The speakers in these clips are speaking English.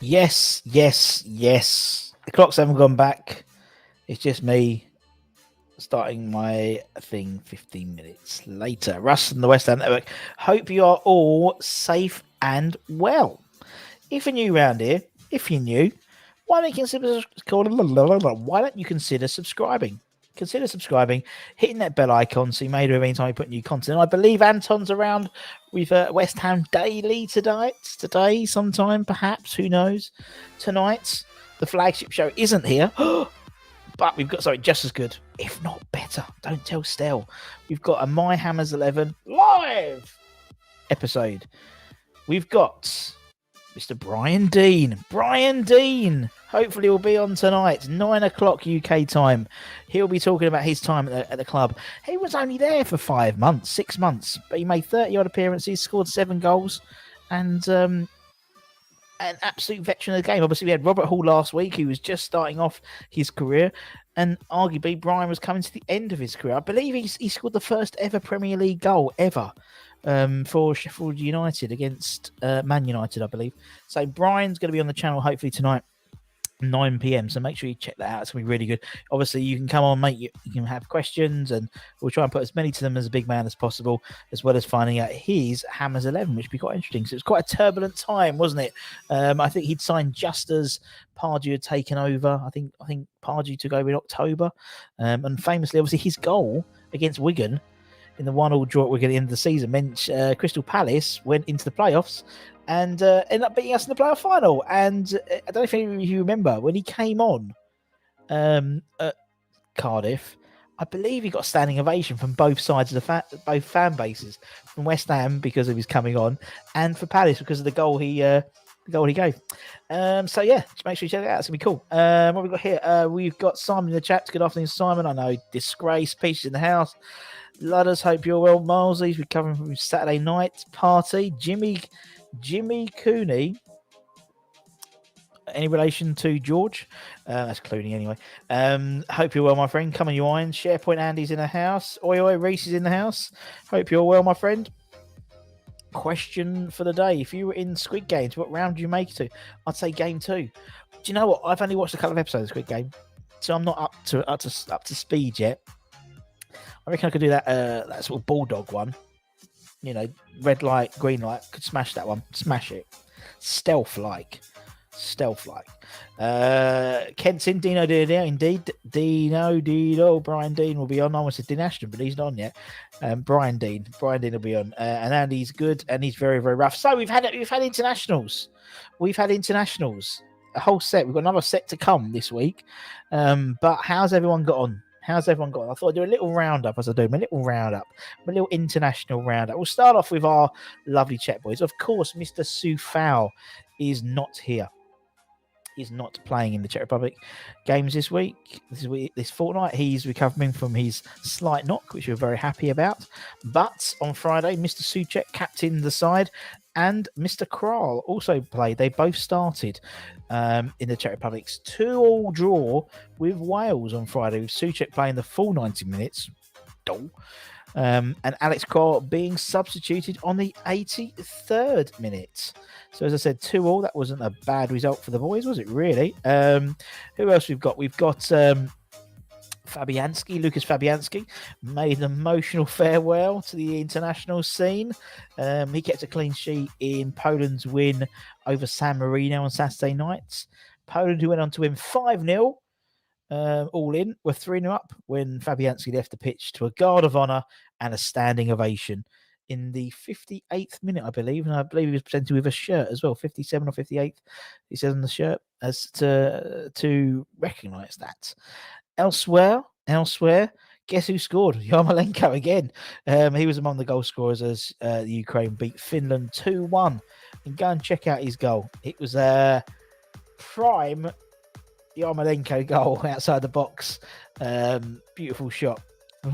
Yes, yes, yes. The clocks haven't gone back. It's just me starting my thing 15 minutes later. Russ and the West Ham Network. Hope you are all safe and well. If you're new around here, why don't you consider why don't you consider subscribing? Consider subscribing, hitting that bell icon so you may do every time we put new content. I believe Anton's around with West Ham Daily today sometime, perhaps, who knows. Tonight, the flagship show isn't here, but we've got something just as good, if not better. Don't tell Stell. We've got a My Hammers 11 live episode. We've got Mr. Brian Dean. Brian Dean. Hopefully he'll be on tonight, 9 o'clock UK time. He'll be talking about his time at the club. He was only there for 6 months, but he made 30-odd appearances, scored 7 goals, and an absolute veteran of the game. Obviously, we had Robert Hall last week, who was just starting off his career, and arguably Brian was coming to the end of his career. I believe he scored the first ever Premier League goal ever. For Sheffield United against Man United, I believe. So Brian's going to be on the channel hopefully tonight, 9 p.m. So make sure you check that out. It's going to be really good. Obviously, you can come on, mate. You can have questions, and we'll try and put as many to them as a big man as possible, as well as finding out his Hammers 11, which would be quite interesting. So it was quite a turbulent time, wasn't it? I think he'd signed just as Pardew had taken over. I think Pardew took over in October, and famously, obviously, his goal against Wigan in the 1-1 draw at Wigan at the end of the season meant Crystal Palace went into the playoffs and ended up beating us in the playoff final. And I don't know if any of you remember when he came on at Cardiff. I believe he got a standing ovation from both sides of both fan bases, from West Ham because of his coming on, and for Palace because of the goal he gave. So yeah, just make sure you check it out. It's gonna be cool. What we got here? We've got Simon in the chat. Good afternoon, Simon. I know disgrace pieces in the house. Ludders, hope you're well. Milesy's recovering from his Saturday night party. Jimmy Cooney. Any relation to George? That's Clooney anyway. Hope you're well, my friend. Come on, you iron. SharePoint Andy's in the house. Oi, Reese is in the house. Hope you're well, my friend. Question for the day: if you were in Squid Games, what round do you make it to? I'd say game 2. Do you know what? I've only watched a couple of episodes of Squid Game, so I'm not up to speed yet. I reckon I could do that sort of bulldog one. You know, red light, green light. Could smash that one. Smash it. Stealth-like. Kent's in. Dino, indeed. Dino. Brian Dean will be on. I almost said Dean Ashton, but he's not on yet. Brian Dean will be on. And Andy's good, and he's very, very rough. So we've had internationals. A whole set. We've got another set to come this week. But how's everyone got on? I thought I'd do a little roundup as I do. My little international roundup. We'll start off with our lovely Czech boys. Of course, Mr. Sufal is not here. He's not playing in the Czech Republic games this fortnight. He's recovering from his slight knock, which we're very happy about. But on Friday, Mr. Souček captained the side, and Mr. Kral also played. They both started in the Czech Republic's 2-2 draw with Wales on Friday, with Souček playing the full 90 minutes. And Alex Kral being substituted on the 83rd minute. So as I said, 2-2. That wasn't a bad result for the boys, was it really? Who else we've got? We've got Lucas Fabianski made an emotional farewell to the international scene. He kept a clean sheet in Poland's win over San Marino on Saturday night. Poland, who went on to win 5-0. All in, were 3-0 up when Fabianski left the pitch to a guard of honour and a standing ovation in the 58th minute, I believe. And I believe he was presented with a shirt as well, 57 or 58th, he says on the shirt, as to recognise that. Elsewhere, guess who scored? Yarmolenko again. He was among the goal scorers as the Ukraine beat Finland 2-1. And go and check out his goal. It was a prime Yarmolenko goal outside the box. Beautiful shot.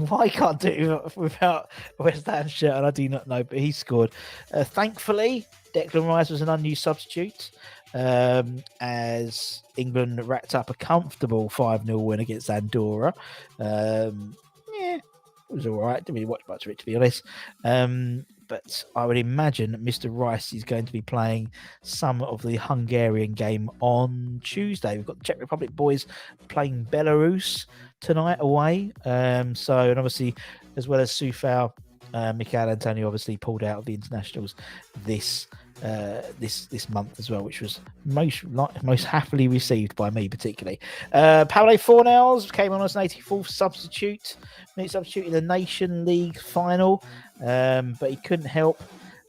Why can't do it without a West Ham shirt? And I do not know, but he scored. Thankfully, Declan Rice was an unused substitute as England racked up a comfortable 5-0 win against Andorra. It was all right. Didn't really watch much of it, to be honest. But but I would imagine Mr. Rice is going to be playing some of the Hungarian game on Tuesday. We've got the Czech Republic boys playing Belarus tonight away. And obviously, as well as Sufal, Michael Antonio obviously pulled out of the internationals this month as well, which was most happily received by me particularly. Paulo Fornals came on as an 84th substitute in the Nation League final, but he couldn't help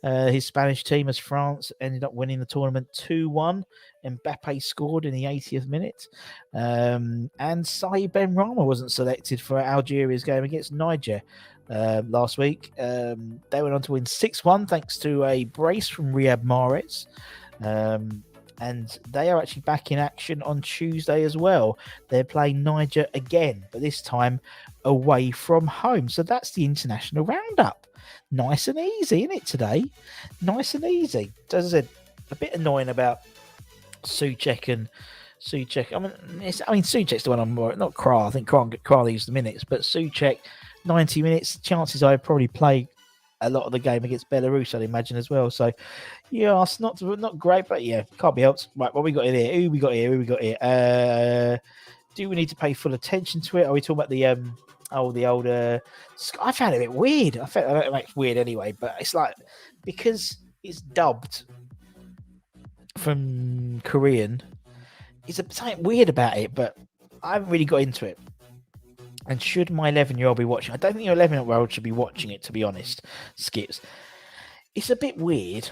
his Spanish team as France ended up winning the tournament 2-1. Mbappe scored in the 80th minute, and Saïd Benrahma wasn't selected for Algeria's game against Niger last week. They went on to win 6-1 thanks to a brace from Riyad Mahrez, and they are actually back in action on Tuesday as well. They're playing Niger again, but this time away from home. So that's the international roundup. Nice and easy, isn't it, today? Nice and easy. So as I said, a bit annoying about Souček. I mean, Souček's the one I'm more, not Kral. I think Kral leaves the minutes, but Souček, 90 minutes. Chances I'd probably play a lot of the game against Belarus, I'd imagine as well. So, yeah, it's not great, but yeah, can't be helped. Right, what we got in here? Who we got here? Do we need to pay full attention to it? Are we talking about the old? I found it a bit weird. I found it's weird anyway, but it's like because it's dubbed from Korean. It's something weird about it, but I haven't really got into it. And should my 11-year-old be watching? I don't think your 11-year-old should be watching it, to be honest, Skips. It's a bit weird.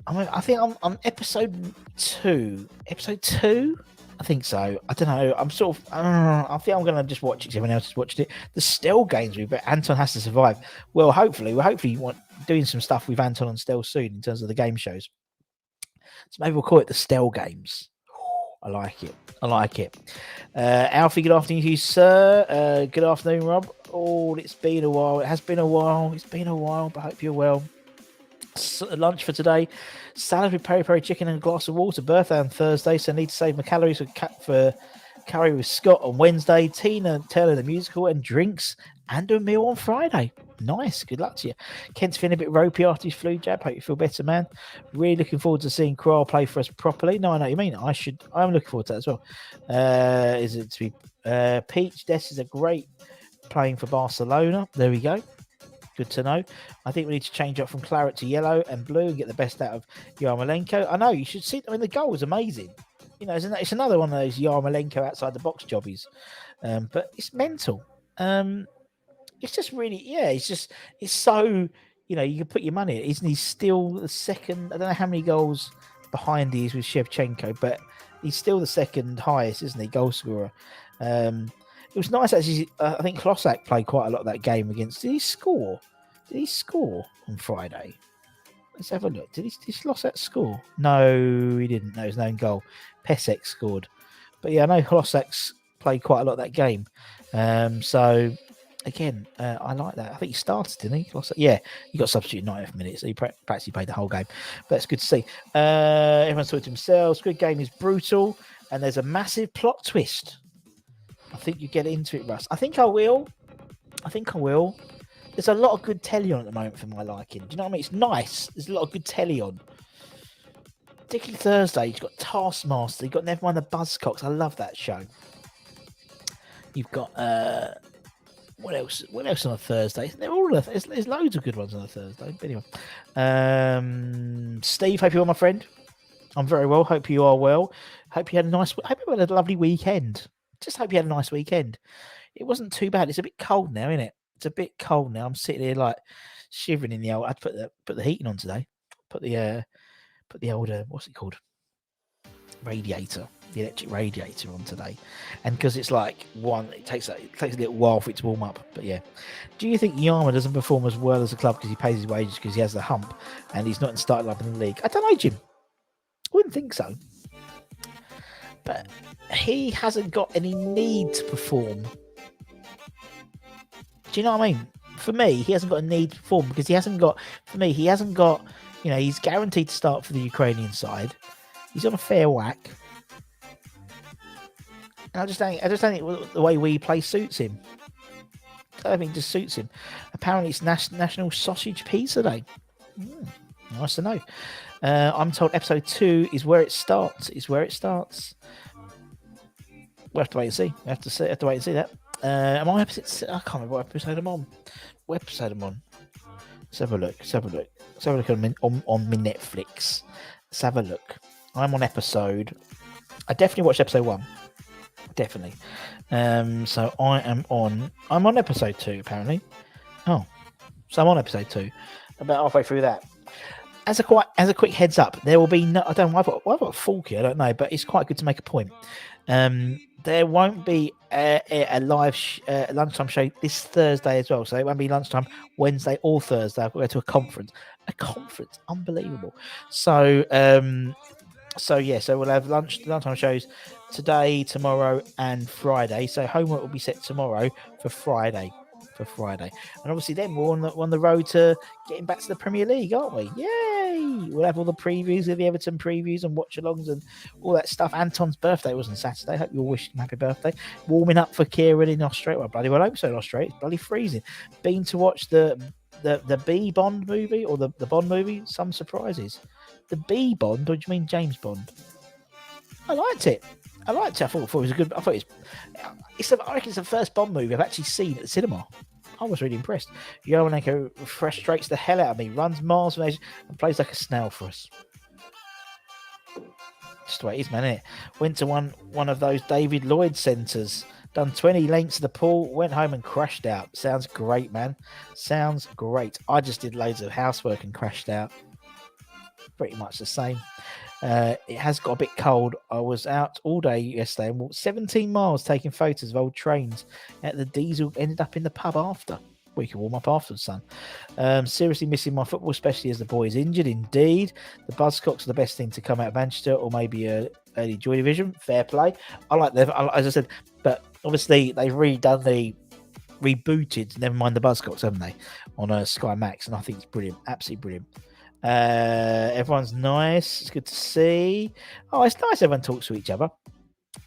I think I'm on episode 2. Episode 2? I think so. I don't know. I think I'm going to just watch it because everyone else has watched it. The Stell games, but Anton has to survive. Well, hopefully doing some stuff with Anton on Stell soon in terms of the game shows. So maybe we'll call it the Stell games. I like it. Alfie, good afternoon to you, sir. Good afternoon, Rob. Oh, it's been a while. It has been a while. But I hope you're well. Lunch for today: salad with peri-peri chicken and a glass of water. Birthday on Thursday, so I need to save my calories for curry with Scott on Wednesday. Tina Turner the musical and drinks and a meal on Friday. Nice, good luck to you. Kent's feeling a bit ropey after his flu jab. Hope you feel better, man. Really looking forward to seeing Kral play for us properly. No, I know what you mean. I'm looking forward to that as well. Is it to be Peach? Des is a great playing for Barcelona. There we go. Good to know. I think we need to change up from claret to yellow and blue and get the best out of Yarmolenko. I know, you should see. I mean, the goal was amazing. You know, it's another one of those Yarmolenko outside the box jobbies. But it's mental. It's just really, it's so, you can put your money in it. Isn't he still the second? I don't know how many goals behind he is with Shevchenko, but he's still the second highest, isn't he, goal scorer? It was nice actually. I think Klosak played quite a lot of that game against. Did he score on Friday? Let's have a look. Did Klosak score? No, he didn't. No, his own goal. Pesek scored. But yeah, I know Klosak's played quite a lot of that game. So again, I like that. I think he started, didn't he? Klosak? Yeah, he got substituted 90th minute, so he perhaps he played the whole game. But it's good to see. Everyone's talking to themselves. Squid Game is brutal, and there's a massive plot twist. I think you get into it, Russ. I think I will. There's a lot of good telly on at the moment for my liking. Do you know what I mean? It's nice. There's a lot of good telly on. Particularly Thursday, you've got Taskmaster. You've got Never Mind the Buzzcocks. I love that show. You've got what else? What else on a Thursday? They're all there's loads of good ones on a Thursday. But anyway, Steve, hope you're well, my friend. I'm very well. Hope you are well. Hope you had a lovely weekend. Just hope you had a nice weekend. It wasn't too bad. It's a bit cold now, isn't it? It's a bit cold now. I'm sitting here like shivering in the old. I'd put the heating on today. Put the old what's it called? Radiator, the electric radiator on today. And because it's like it takes a little while for it to warm up. But yeah, do you think Yarma doesn't perform as well as a club because he pays his wages because he has the hump and he's not in starting up in the league? I don't know, Jim. I wouldn't think so. But he hasn't got any need to perform. Do you know what I mean? For me, he hasn't got a need to perform because he hasn't got, he's guaranteed to start for the Ukrainian side. He's on a fair whack. And I just don't think the way we play suits him. don't think it just suits him. Apparently, it's National Sausage Pizza Day. Nice to know. I'm told episode 2 is where it starts. We'll have to wait and see. Have to wait and see that. Am I episode? I can't remember what episode I'm on. What episode I'm on? Let's have a look. On my Netflix. Let's have a look. I'm on episode. I definitely watched episode 1. Definitely. So I'm on episode 2 apparently. Oh, so I'm on episode 2. About halfway through that. As a quick heads up, there will be no. I don't know. I've got a fork here. I don't know, but it's quite good to make a point. There won't be a live lunchtime show this Thursday as well. So it won't be lunchtime Wednesday or Thursday. I've got to go to a conference. Unbelievable. So we'll have lunchtime shows today, tomorrow, and Friday. So homework will be set tomorrow for Friday. And obviously then we're on the road to getting back to the Premier League, aren't we? Yay! We'll have all the previews of the Everton previews and watch-alongs and all that stuff. Anton's birthday was on Saturday. Hope you all wished him happy birthday. Warming up for Kieran in Australia. Well, bloody well hope so in Australia. It's bloody freezing. Been to watch the B Bond movie or the Bond movie. Some surprises. The B Bond, or do you mean James Bond? I liked it. I thought it was a good. I reckon it's the first Bond movie I've actually seen at the cinema. I was really impressed. Yarmolenko frustrates the hell out of me, runs miles from edge, and plays like a snail for us. Just the way it is, man, isn't it? Went to one of those David Lloyd centres, done 20 lengths of the pool, went home and crashed out. Sounds great, man. Sounds great. I just did loads of housework and crashed out. Pretty much the same. It has got a bit cold. I was out all day yesterday and walked 17 miles taking photos of old trains at the diesel. Ended up in the pub after. We can warm up afterwards, son. Seriously missing my football, especially as the boy is injured. Indeed, the Buzzcocks are the best thing to come out of Manchester, or maybe a early Joy Division. Fair play. I like them, as I said, but obviously they've rebooted. Never mind the Buzzcocks, haven't they? On Sky Max, and I think it's brilliant, absolutely brilliant. Everyone's nice. It's good to see. Oh, it's nice everyone talks to each other.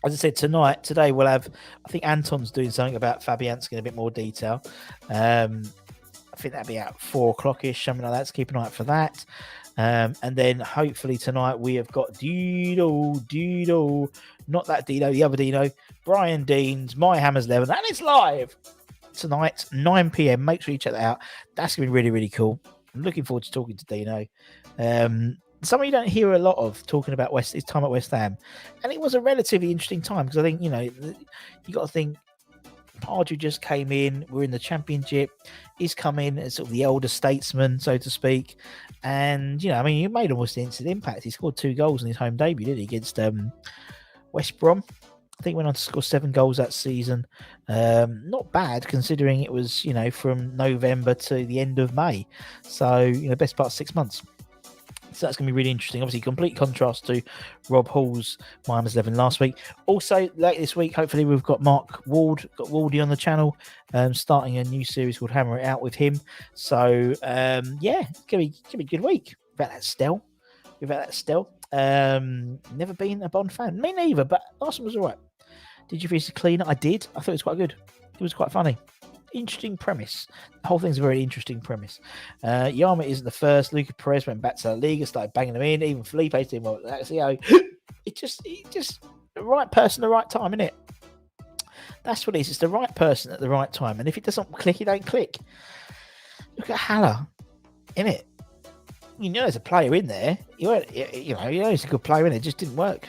As I said, today we'll have, I think Anton's doing something about Fabianski in a bit more detail. I think that'll be out 4:00ish, something like that. So keep an eye out for that. And then hopefully tonight we have got Dino, not that Dino, the other Dino, Brian Dean's My Hammers 11, and it's live tonight, 9 p.m. Make sure you check that out. That's going to be really, really cool. I'm looking forward to talking to Dino. Something you don't hear a lot of talking about his time at West Ham. And it was a relatively interesting time because I think, you got to think Pardew just came in. We're in the Championship. He's come in as sort of the elder statesman, so to speak. And, he made almost an instant impact. He scored 2 goals in his home debut, didn't he, against West Brom. I think went on to score 7 goals that season. Not bad considering it was, from November to the end of May. So, best part of 6 months. So that's going to be really interesting. Obviously, complete contrast to Rob Hall's -11 last week. Also, later this week, hopefully we've got Mark Ward, got Wardy on the channel, starting a new series called Hammer It Out with him. So, it's going to be a good week. Without that Stell. Never been a Bond fan. Me neither, but last one was all right. Did you finish the cleaner? I did. I thought it was quite good. It was quite funny. Interesting premise. The whole thing's a very interesting premise. Yama isn't the first. Luca Perez went back to the league and started banging them in. Even Felipe's doing well. It's just the right person at the right time, isn't it? That's what it is. It's the right person at the right time. And if it doesn't click, it don't click. Look at Haller, innit? There's a player in there. He's a good player in there. It just didn't work.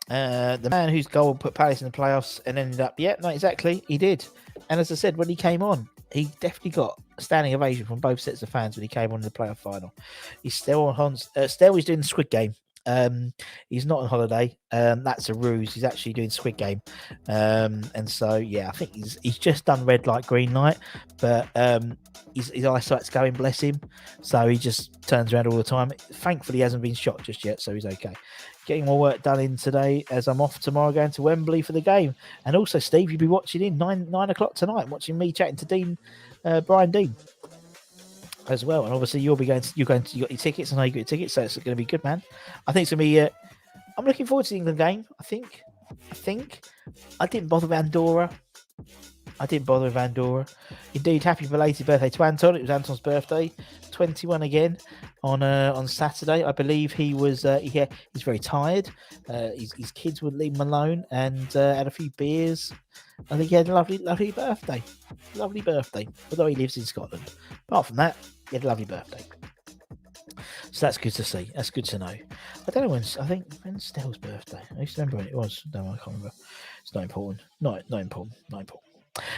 The man whose goal put Palace in the playoffs and ended up, exactly, he did. And as I said, when he came on, he definitely got a standing ovation from both sets of fans when he came on in the playoff final. He's still on still he's doing the Squid Game. He's not on holiday. That's a ruse. He's actually doing Squid Game. And so, I think he's just done red light, green light, but his eyesight's going, bless him. So he just turns around all the time. Thankfully, he hasn't been shot just yet, so he's okay. Getting more work done in today as I'm off tomorrow going to Wembley for the game. And also, Steve, you'll be watching in 9 o'clock tonight, watching me chatting to Brian Dean as well. And obviously, you got your tickets. I know you got your tickets, so it's going to be good, man. I think it's going to be, I'm looking forward to the England game. I think I didn't bother with Andorra. I didn't bother with Andorra. Indeed, happy belated birthday to Anton. It was Anton's birthday, 21 again on Saturday. I believe he was he's very tired. His kids wouldn't leave him alone, and had a few beers. I think he had a lovely birthday. Lovely birthday. Although he lives in Scotland. Apart from that, he had a lovely birthday. So that's good to see. That's good to know. I don't know when's Stell's birthday. I used to remember when it was. No, I can't remember. It's not important. Not important.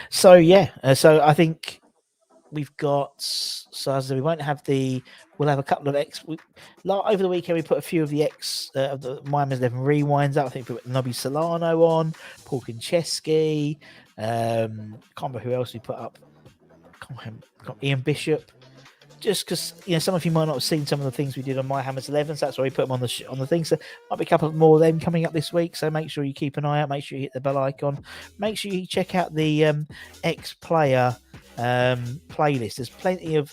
So yeah. So I think we've got. So as we won't have we'll have a couple of over the weekend we put a few of the of the Miami 11 rewinds out. I think we put Nobby Solano on, Paul Konchesky. Can't remember who else we put up. Ian Bishop. Just because some of you might not have seen some of the things we did on My Hammers 11, so that's why we put them on the thing. So might be a couple more of them coming up this week. So make sure you keep an eye out. Make sure you hit the bell icon. Make sure you check out the ex-player playlist. There's plenty of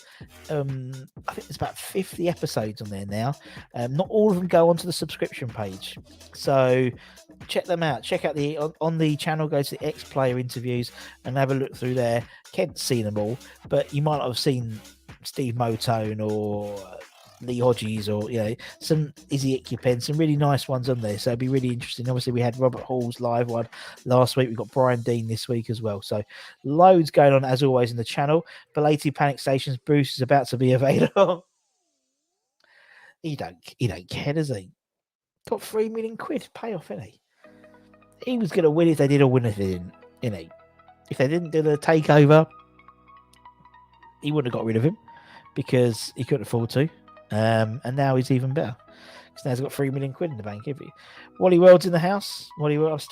I think there's about 50 episodes on there now. Not all of them go onto the subscription page, so check them out. Check out on the channel, go to the ex-player interviews and have a look through there. Kent's seen them all, but you might not have seen Steve Motone or Lee Hodges or some Izzy Ickpen, some really nice ones on there, so it'd be really interesting. Obviously we had Robert Hall's live one last week. We've got Brian Dean this week as well, so loads going on as always in the channel. Belated Panic Stations Bruce is about to be available. he don't care, does he? Got £3 million payoff, isn't he was going to win if they did, or win if they didn't, if they didn't do the takeover he wouldn't have got rid of him because he couldn't afford to. And now he's even better because now he's got £3 million in the bank. Wally World's in the house. Wally World,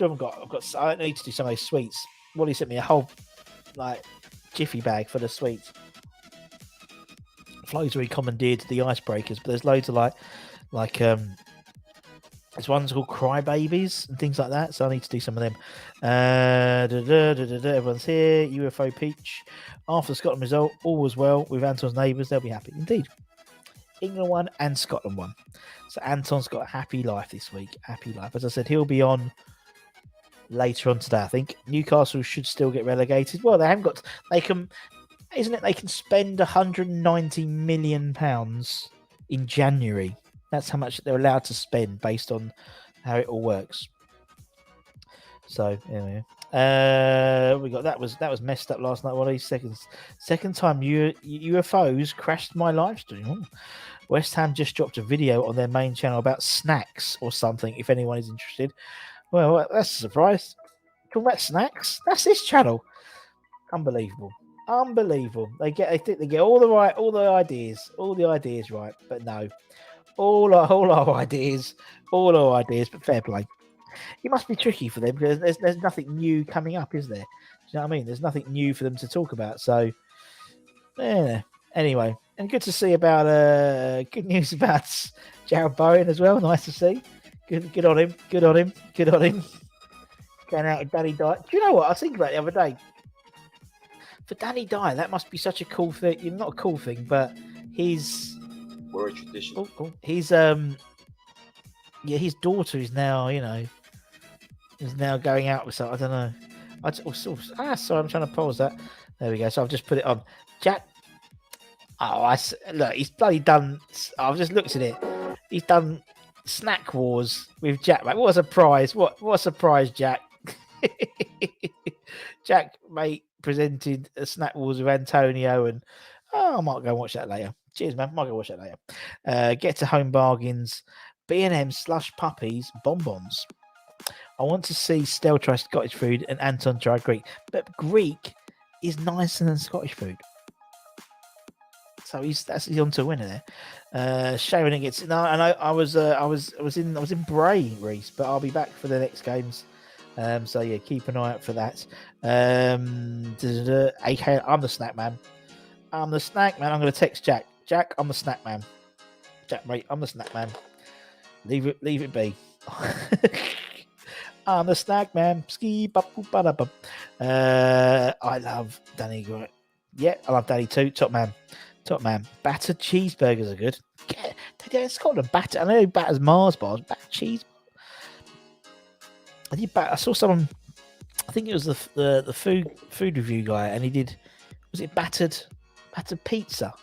I need to do some of those sweets. Wally sent me a whole jiffy bag full of sweets. Flo's already commandeered the icebreakers, but there's loads of there's ones called Crybabies and things like that, so I need to do some of them. Everyone's here. UFO Peach. After the Scotland result, all was well with Anton's neighbours. They'll be happy. Indeed. England won and Scotland won. So Anton's got a happy life this week. Happy life. As I said, he'll be on later on today, I think. Newcastle should still get relegated. Well, they haven't got... They can spend £190 million in January. That's how much they're allowed to spend based on how it all works. So anyway, we got that was messed up last night. What are these second time UFOs crashed my live stream? Ooh. West Ham just dropped a video on their main channel about snacks or something. If anyone is interested, well, that's a surprise. Talking about snacks, that's this channel. Unbelievable. They think they get all the ideas right, but no. All our ideas, but fair play. It must be tricky for them because there's nothing new coming up, is there? Do you know what I mean? There's nothing new for them to talk about. So, yeah. Anyway, and good to see about good news about Jared Bowen as well. Nice to see. Good on him. Going out with Danny Dyer. Do you know what I was thinking about the other day? For Danny Dyer, that must be such a cool thing. Not a cool thing, but his. We're a tradition. Oh. His his daughter is now, going out with some. I don't know. Sorry, I'm trying to pause that. There we go. So I've just put it on. Jack. Look, he's bloody done. I've just looked at it. He's done Snack Wars with Jack. Mate, what a surprise! What a surprise, Jack. Jack, mate, presented a Snack Wars with Antonio, and I might go and watch that later. Cheers, man. Might go watch that later. Get to Home Bargains, B&M slush puppies, bonbons. I want to see Stel try Scottish food and Anton try Greek, but Greek is nicer than Scottish food. So he's on to a winner there. Sharon gets no, and I was in Bray, Reese, but I'll be back for the next games. So yeah, keep an eye out for that. AK, I'm the snack man. I'm the snack man. I'm going to text Jack. Jack, I'm the snack man. Jack, mate, I'm the snack man. Leave it be. I'm the snack man. Ski I love Danny. Yeah, I love Danny too. Top man. Battered cheeseburgers are good. Yeah, it's called a batter. I know batters Mars bars. Battered cheese. I saw someone I think it was the food review guy, and he did. Was it battered pizza?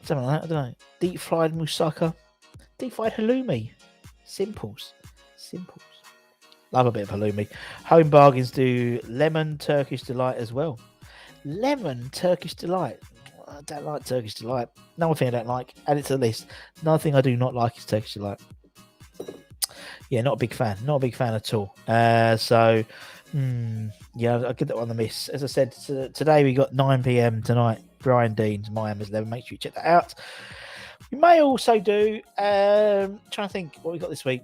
Something like that. I don't know. Deep fried moussaka, deep fried halloumi. Simples. Love a bit of halloumi. Home Bargains do lemon Turkish delight as well. Lemon Turkish delight. I don't like Turkish delight. Another thing I don't like. Add it to the list. Another thing I do not like is Turkish delight. Yeah, not a big fan. Not a big fan at all. Yeah, I'll get that one on the miss. As I said, today we got 9 p.m. tonight. Brian Dean's My Amber's 11. Make sure you check that out. We may also do, trying to think what we got this week.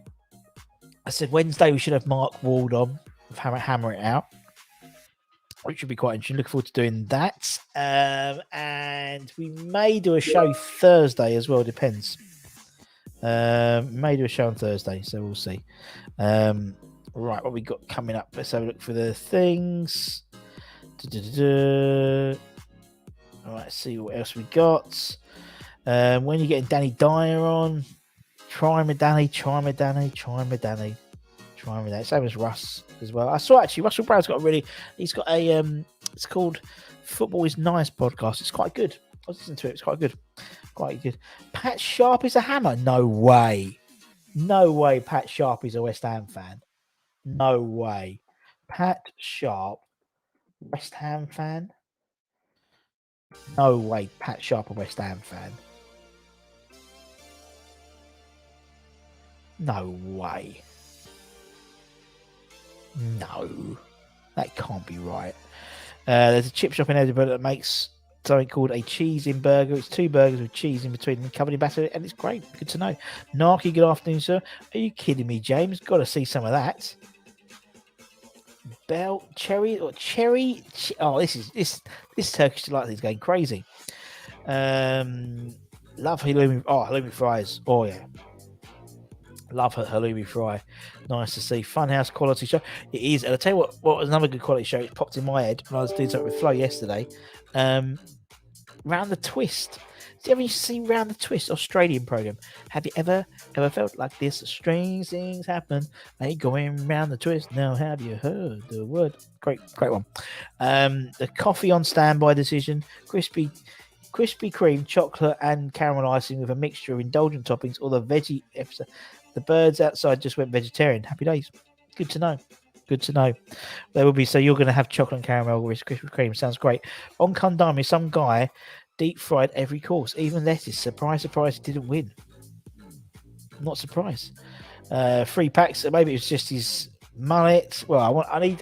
I said Wednesday we should have Mark Ward on with Hammer It Out, which would be quite interesting. Looking forward to doing that. And we may do a show Thursday as well. Depends. May do a show on Thursday, so we'll see. Right, what we got coming up? Let's have a look for the things. All right, see what else we got. When you're getting Danny Dyer on, try me, Danny. Same as Russ as well. I saw actually Russell Brown's got he's got a it's called Football is Nice podcast. It's quite good. I was listening to it. It's quite good. Pat Sharp is a Hammer. No way. Pat Sharp is a West Ham fan. No way. Pat Sharp, West Ham fan. No way. Pat Sharp, a West Ham fan. No way. No, that can't be right. There's a chip shop in Edinburgh that makes something called a cheese-in burger. It's 2 burgers with cheese in between them, covered in batter, and it's great. Good to know. Narky, good afternoon, sir. Are you kidding me, James? Got to see some of that. Cherry. Oh, this Turkish delight is going crazy. Love halloumi. Oh, halloumi fries. Oh yeah. Love her halloumi fry. Nice to see. Funhouse quality show. It is. And I'll tell you what was another good quality show. It popped in my head when I was doing something with Flo yesterday. Round the Twist. Did you ever see Round the Twist, Australian program? Have you ever felt like this? Strange things happen. Ain't going round the twist. Now have you heard the word? Great one. The coffee on standby decision. Krispy Kreme, chocolate and caramel icing with a mixture of indulgent toppings, or the veggie episode. The birds outside just went vegetarian. Happy days. Good to know. There will be. So you're going to have chocolate and caramel with Krispy Kreme. Sounds great. On Kundami, some guy deep fried every course, even lettuce. Surprise, he didn't win. Not surprised. 3 packs. Maybe it was just his mullet. Well, I think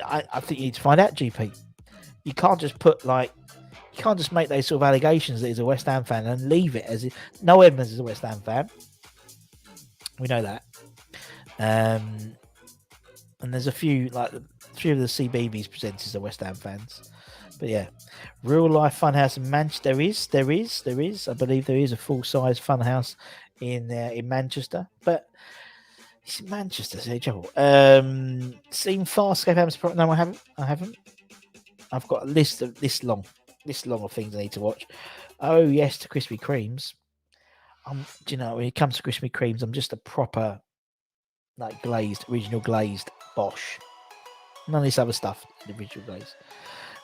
you need to find out, GP. You can't just make those sort of allegations that he's a West Ham fan and leave it as no Edmonds is a West Ham fan. We know that. And there's a few of the CBeebies presenters are West Ham fans. But yeah, real life funhouse in Manchester. There is. I believe there is a full size funhouse in Manchester. But it's in Manchester, so trouble. Seen Farscape Hammers? No, I haven't. I've got a list this long of things I need to watch. Oh yes, to Krispy Kremes. Do you know, when it comes to Krispy Kremes, I'm just a proper original glazed Bosch. None of this other stuff. The original glaze.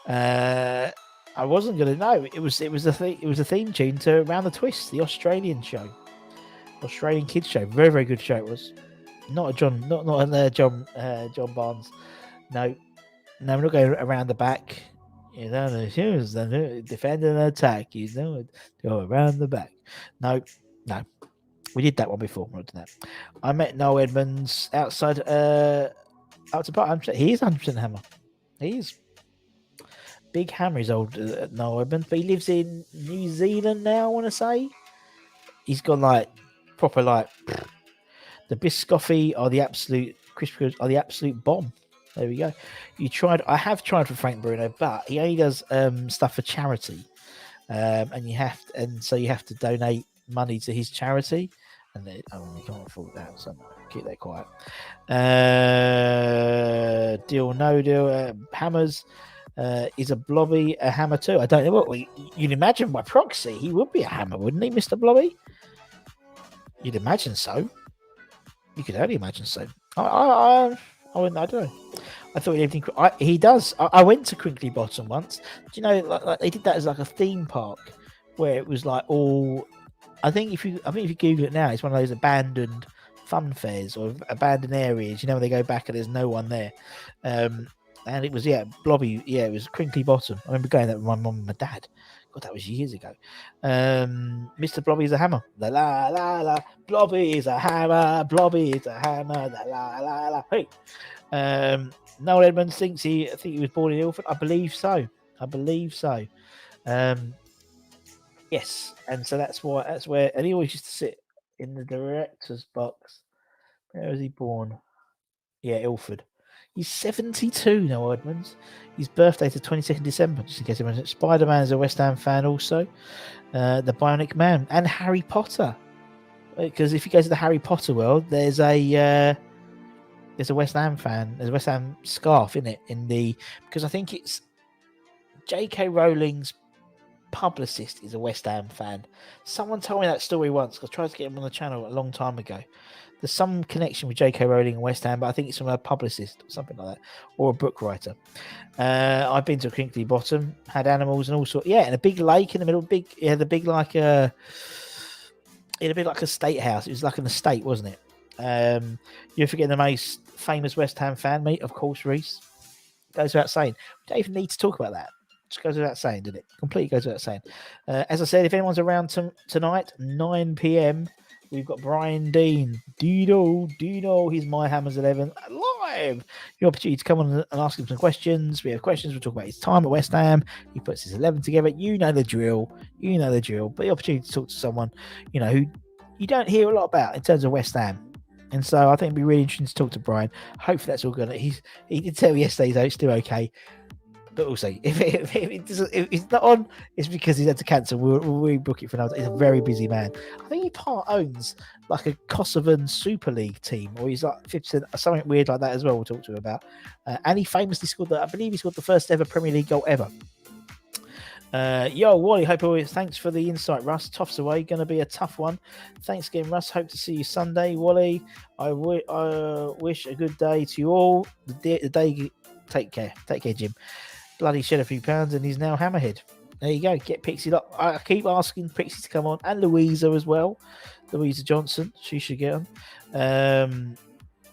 I wasn't going to know. It was a theme tune to Round the Twist, the Australian kids show. Very, very good show it was. Not a John Barnes. No, we're not going around the back. You know, defend and attack. You know, go around the back. No. We did that one before. We're not doing that. I met Noel Edmonds outside. He is 100% Hammer. He is. Big Hammer is old, Noel Edmonds, but he lives in New Zealand now, I want to say. He's got proper the Biscoffy are the absolute Krispy are the absolute bomb. There we go. I have tried for Frank Bruno, but he only does stuff for charity. So you have to donate money to his charity. And you can't afford that, so keep that quiet. Deal, no deal. Hammers is a Blobby a hammer too? I don't know what you'd imagine by proxy. He would be a hammer, wouldn't he, Mr. Blobby? You'd imagine so. You could only imagine so. I don't know. I thought he lived in. He does. I went to Crinkly Bottom once. Do you know, like they did that as like a theme park, where it was like all. I think if you Google it now, it's one of those abandoned fun fairs or abandoned areas. You know, when they go back and there's no one there. And it was Blobby. Yeah, it was Crinkly Bottom. I remember going there with my mum and my dad. God, that was years ago. Mr. Blobby is a hammer. La la la la. Blobby is a hammer. Blobby is a hammer. La la la la. Hey. Noel Edmonds I think he was born in Ilford. I believe so. Yes, and so that's where, and he always used to sit in the director's box. Where was he born? Yeah, Ilford. He's 72 now, Edmonds. His birthday is the 22nd December, just in case everyone's. Spider-Man is a West Ham fan also. The Bionic Man and Harry Potter. Because if you go to the Harry Potter world, there's a West Ham fan. There's a West Ham scarf in it. Because I think it's J.K. Rowling's publicist is a West Ham fan. Someone told me that story once. I tried to get him on the channel a long time ago. There's some connection with J.K. Rowling and West Ham, but I think it's from a publicist or something like that, or a book writer. I've been to Crinkly Bottom, had animals and all sorts. Yeah, and a big lake in the middle. The big like a state house. It was like an estate, wasn't it? You're forgetting the most famous West Ham fan, mate. Of course, Reese. Goes without saying. We don't even need to talk about that. Just goes without saying, didn't it? Completely goes without saying. As I said, if anyone's around tonight, 9 p.m., we've got Brian Dean. Dino, he's My Hammers 11 live. Your opportunity to come on and ask him some questions. We have questions. We'll talk about his time at West Ham. He puts his 11 together. You know the drill. But the opportunity to talk to someone, who you don't hear a lot about in terms of West Ham. And so I think it'd be really interesting to talk to Brian. Hopefully that's all good. He did tell me yesterday, though, it's still okay. But also, if it's not on, it's because he's had to cancel. We'll rebook it for another. He's a very busy man. I think he part owns like a Kosovan Super League team, or he's like 50%, something weird like that as well. We'll talk to him about. And he famously scored the first ever Premier League goal ever. Yo, Wally, thanks for the insight, Russ. Toff's away, going to be a tough one. Thanks again, Russ. Hope to see you Sunday, Wally. I wish a good day to you all. The day, take care, Jim. Bloody shed a few pounds and he's now Hammerhead. There you go. Get Pixie. I keep asking Pixie to come on, and Louisa as well. Louisa Johnson, she should get on.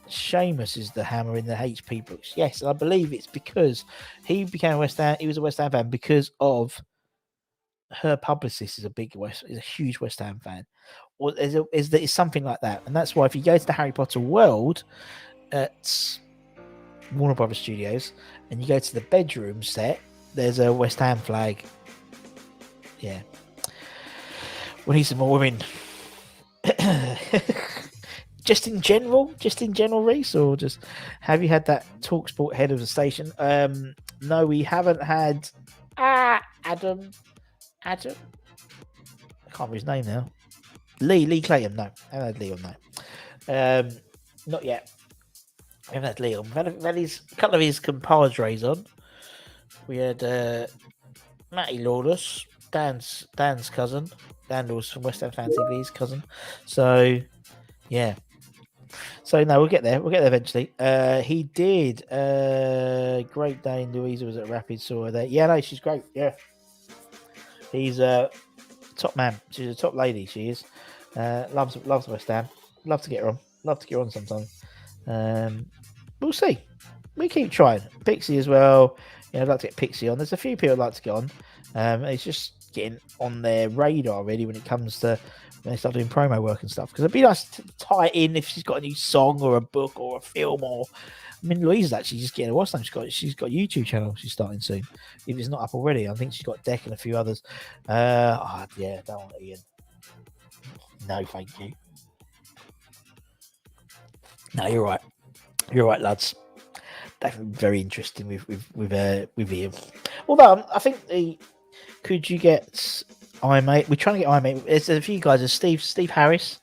Seamus is the hammer in the HP books. Yes, and I believe it's because he became West Ham. He was a West Ham fan because of her publicist is a huge West Ham fan, or is something like that. And that's why if you go to the Harry Potter world at Warner Brothers Studios and you go to the bedroom set, there's a West Ham flag. Yeah, we need some more women. Just in general, Reese, or just have you had that TalkSport head of the station? No, we haven't had Adam. I can't remember his name now. Lee Clayton. No, I haven't had Lee on that. Not yet. We haven't had Lee on. We've had a couple of his compadres on. We had Matty Lawless, Dan's cousin. Dan Lawless from West Ham Fan TV's cousin. So, yeah. So, no, we'll get there. We'll get there eventually. He did. Great Dane Louisa was at Rapid. Saw her there. Yeah, no, she's great. Yeah. He's a top man. She's a top lady. She is. Loves West Ham. Love to get her on. Love to get her on sometime. We'll see. We keep trying. Pixie as well. I'd like to get Pixie on. There's a few people I'd like to get on. It's just getting on their radar really when it comes to when they start doing promo work and stuff. Because it'd be nice to tie it in if she's got a new song or a book or a film or. I mean, Louisa's actually just getting a what's name. She's got a YouTube channel. She's starting soon. If it's not up already, I think she's got Deck and a few others. Don't want Ian. No, thank you. No, you're right. You're right, lads. Definitely very interesting with Ian. Although I think could you get iMate? We're trying to get iMate. There's a few guys. There's Steve Harris.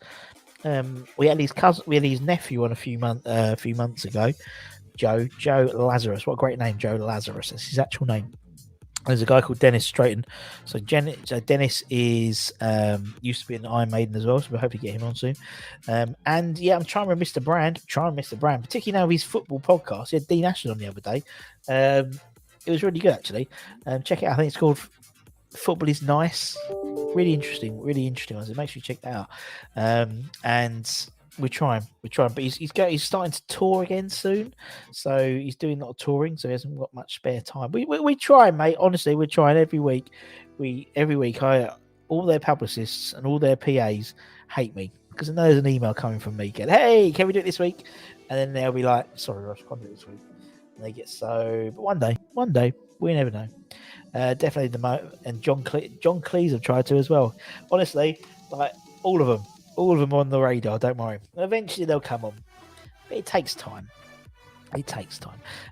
We had his cousin. We had his nephew on a few months ago. Joe Lazarus. What a great name, Joe Lazarus. That's his actual name. There's a guy called Dennis Straighton. So Dennis is used to be an Iron Maiden as well, so we'll hopefully get him on soon. And yeah, I'm trying with Mr. Brand, particularly now his football podcast. He had Dean Ashton on the other day. It was really good actually. Check it out. I think it's called Football is Nice. Really interesting ones. Make sure you check that out. And we're trying, but he's starting to tour again soon, so he's doing a lot of touring, so he hasn't got much spare time. We try, mate. Honestly, we're trying every week. All their publicists and all their PAs hate me because I know there's an email coming from me going, "Hey, can we do it this week?" And then they'll be like, "Sorry, Ross, can't do it this week." And they get so, but one day, we never know. Definitely and John Cleese have tried to as well. Honestly, like all of them are on the radar. Don't worry. Eventually they'll come on, but it takes time.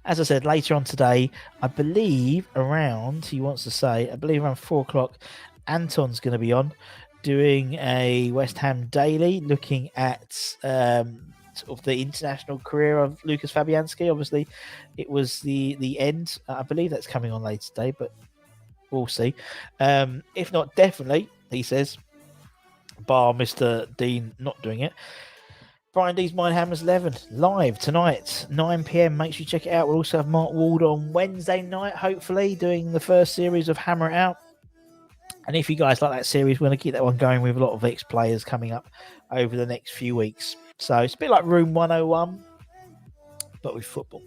As I said, later on today, I believe around 4 o'clock, Anton's going to be on doing a West Ham daily, looking at sort of the international career of Lucas Fabianski. Obviously, it was the end. I believe that's coming on later today, but we'll see. If not, definitely, he says, bar Mr. Dean not doing it. Brian D's Mindhammers 11 live tonight, 9 p.m. Make sure you check it out. We'll also have Mark Ward on Wednesday night, hopefully, doing the first series of Hammer It Out. And if you guys like that series, we're going to keep that one going with a lot of ex-players coming up over the next few weeks. So it's a bit like Room 101, but with football.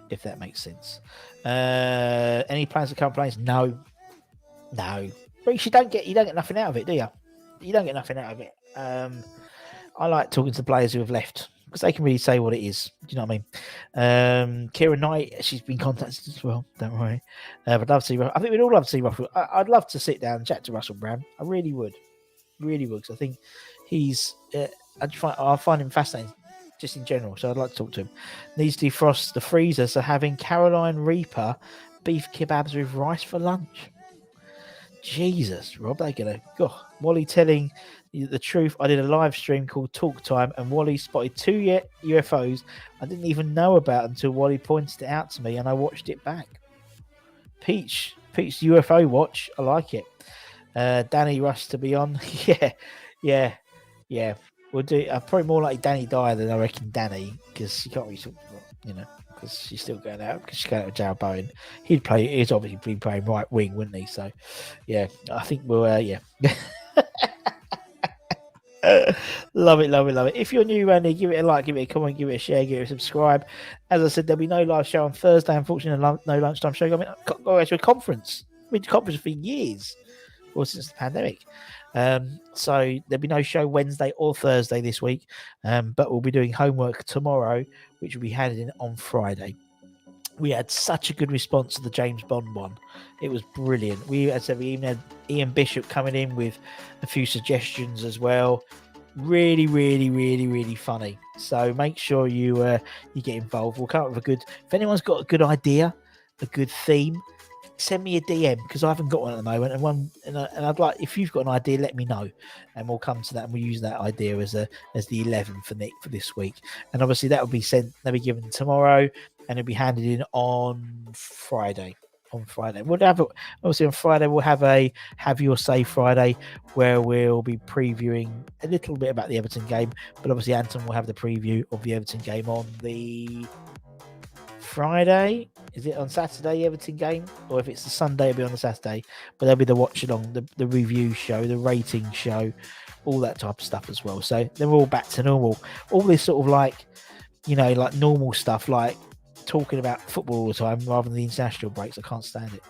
If that makes sense. Any plans to come plays? No. Reece, you don't get nothing out of it, do you? You don't get nothing out of it. I like talking to the players who have left because they can really say what it is. Do you know what I mean? Kira Knight, she's been contacted as well. Don't worry. I'd love to see. I think we'd all love to see Russell. I'd love to sit down and chat to Russell Brand. I really would, because I think he's. I find him fascinating, just in general. So I'd like to talk to him. Needs to defrost the freezer. So having Caroline Reaper beef kebabs with rice for lunch. Jesus, Rob, they're gonna. Oh, Wally telling you the truth. I did a live stream called Talk Time, and Wally spotted 2 UFOs I didn't even know about until Wally pointed it out to me, and I watched it back. Peach UFO watch. I like it. Danny Rush to be on. Yeah. We'll do. Probably more like Danny Dyer than I reckon Danny, because she can't really talk, because she's still going out, because she's going out with Jarrod Bowen. He'd obviously been playing right wing, wouldn't he? So, yeah, I think we'll, love it. If you're new around here, give it a like, give it a comment, give it a share, give it a subscribe. As I said, there'll be no live show on Thursday. Unfortunately, no lunchtime show. Go to a conference. We've been to a conference for years, or since the pandemic. So there'll be no show Wednesday or Thursday this week, but we'll be doing homework tomorrow, which will be handed in on Friday. We had such a good response to the James Bond one. It was brilliant. We even had Ian Bishop coming in with a few suggestions as well. Really, really, really, really funny. So make sure you get involved. We'll come up with if anyone's got a good idea, a good theme, send me a DM, because I haven't got one at the moment. And I'd like, if you've got an idea, let me know, and we'll come to that, and we'll use that idea as the 11 for this week. And obviously that will be they'll be given tomorrow, and it'll be handed in on Friday. We'll have obviously on Friday we'll have a Have Your Say Friday, where we'll be previewing a little bit about the Everton game, but obviously Anton will have the preview of the Everton game on the Friday. Is it on Saturday, Everton game? Or if it's the Sunday, it'll be on the Saturday. But there'll be the watch along, the review show, the rating show, all that type of stuff as well. So then we're all back to normal. All this sort of like normal stuff, like talking about football all the time rather than the international breaks. I can't stand it.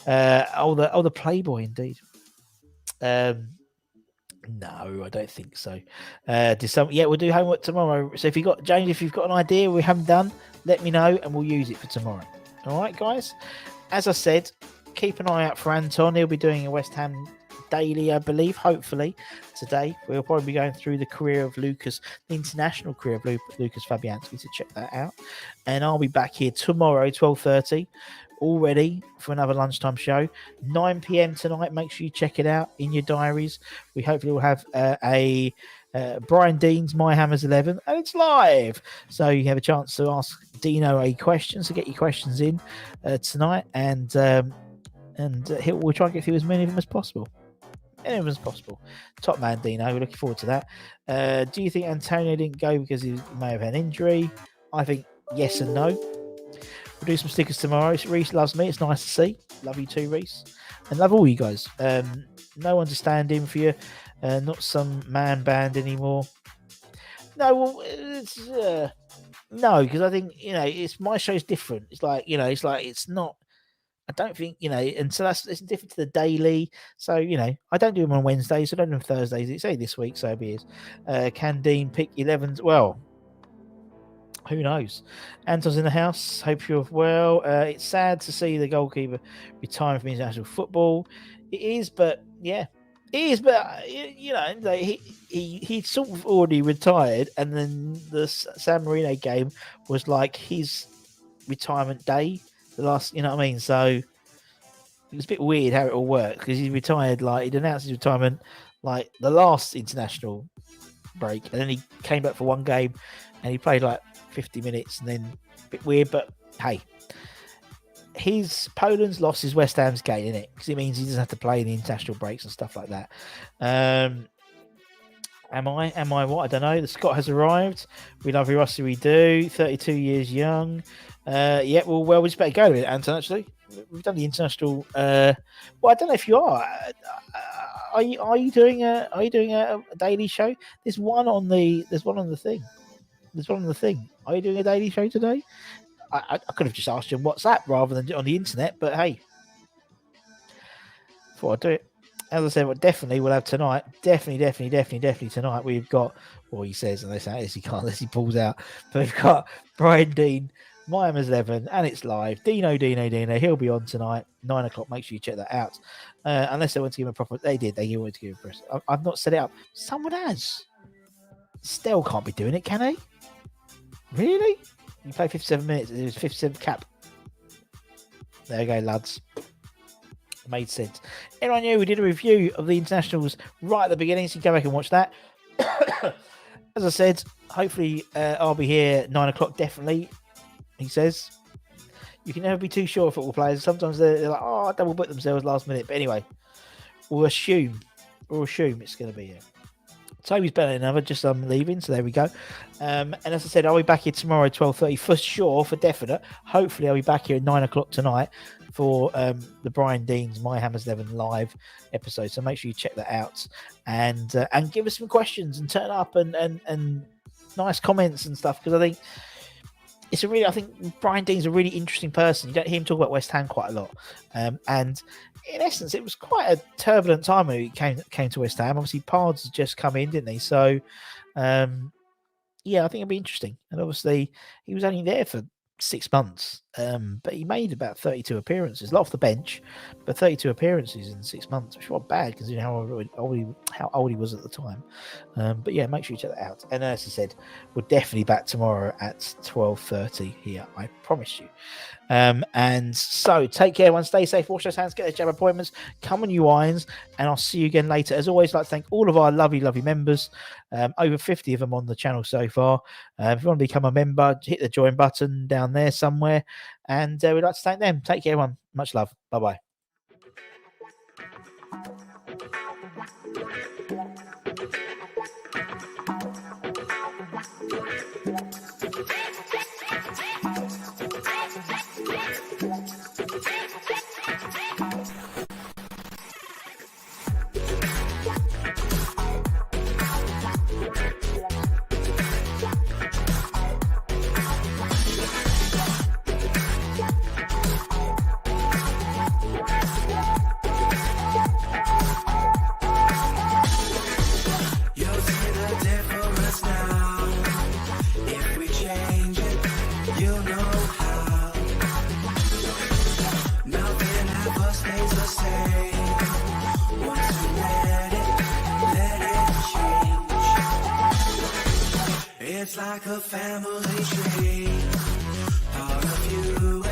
The Playboy indeed. No, I don't think so. We'll do homework tomorrow. So if you've got an idea we haven't done, let me know and we'll use it for tomorrow. All right, guys. As I said, keep an eye out for Anton. He'll be doing a West Ham daily, I believe, hopefully today. We'll probably be going through the international career of Lucas Fabianski, to check that out. And I'll be back here tomorrow, 12:30. All ready for another lunchtime show, 9 p.m. tonight. Make sure you check it out in your diaries. We hopefully will have a Brian Dean's My Hammers 11, and it's live. So you have a chance to ask Dino a question. So get your questions in tonight, and we'll try and get through as many of them as possible. Top man, Dino. We're looking forward to that. Do you think Antonio didn't go because he may have had an injury? I think yes and no. We'll do some stickers tomorrow. Reese loves me. It's nice to see. Love you too, Reese. And love all you guys. No one to stand in for you. Not some man band anymore. No, well, it's no, because I think it's my show's different. It's like it's not. I don't think and so it's different to the daily. So I don't do them on Wednesdays. I don't do them Thursdays. It's only this week, so it is. Can Dean pick 11s? Well, who knows? Anton's in the house. Hope you're well. It's sad to see the goalkeeper retiring from international football. It is, but yeah. It is, but he sort of already retired, and then the San Marino game was like his retirement day, the last, you know what I mean? So it was a bit weird how it all worked, because he retired, like he'd announced his retirement like the last international break, and then he came back for one game, and he played like 50 minutes, and then a bit weird, but hey. Poland's loss is West Ham's gain, isn't it? Because it means he doesn't have to play in the international breaks and stuff like that. Am I what? I don't know. The Scott has arrived. We love you, Rusty. We do. 32 years young. Yeah. Well, we just better go with it, Anton. Actually, we've done the international. Well, I don't know if you are. Are you doing a daily show? There's one on the thing. Are you doing a daily show today? I could have just asked you on WhatsApp rather than on the internet, but hey, thought I'd do it. As I said, definitely we'll have tonight. Definitely tonight. We've got, well, he says, and they say he can't unless he pulls out. But we've got Brian Dean, My Hammers 11, and it's live. Dino. He'll be on tonight, 9 o'clock. Make sure you check that out. Unless they want to give him a proper, they did. They wanted to give him a press. I've not set it up. Someone has. Stell can't be doing it, can he? Really? You play 57 minutes. It was 57 cap. There you go, lads. Made sense. Anyone knew we did a review of the internationals right at the beginning, so you can go back and watch that. As I said, hopefully I'll be here 9 o'clock, definitely, he says. You can never be too sure of football players. Sometimes they're like, double book themselves last minute. But anyway, we'll assume it's going to be here. Toby's better than ever, just leaving, so there we go. And as I said, I'll be back here tomorrow at 12:30 for sure, for definite. Hopefully I'll be back here at 9 o'clock tonight for the Brian Dean's My Hammers 11 live episode. So make sure you check that out and give us some questions and turn up and nice comments and stuff, because I think Brian Dean's a really interesting person. You don't hear him talk about West Ham quite a lot. And in essence, it was quite a turbulent time when he came to West Ham. Obviously, Pards had just come in, didn't he? So, I think it'd be interesting. And obviously, he was only there for 6 months, but he made about 32 appearances, a lot off the bench, but 32 appearances in 6 months, which wasn't bad considering how old he was at the time. But yeah, make sure you check that out. And as I said, we're definitely back tomorrow at 12:30 here, I promise you. And so take care, everyone. Stay safe, wash those hands, get those jab appointments, come on, you irons, and I'll see you again later. As always, I'd like to thank all of our lovely members, over 50 of them on the channel so far. If you want to become a member, hit the join button down there somewhere, and we'd like to thank them. Take care, everyone. Much love. Bye-bye. It's like a family tree, part of you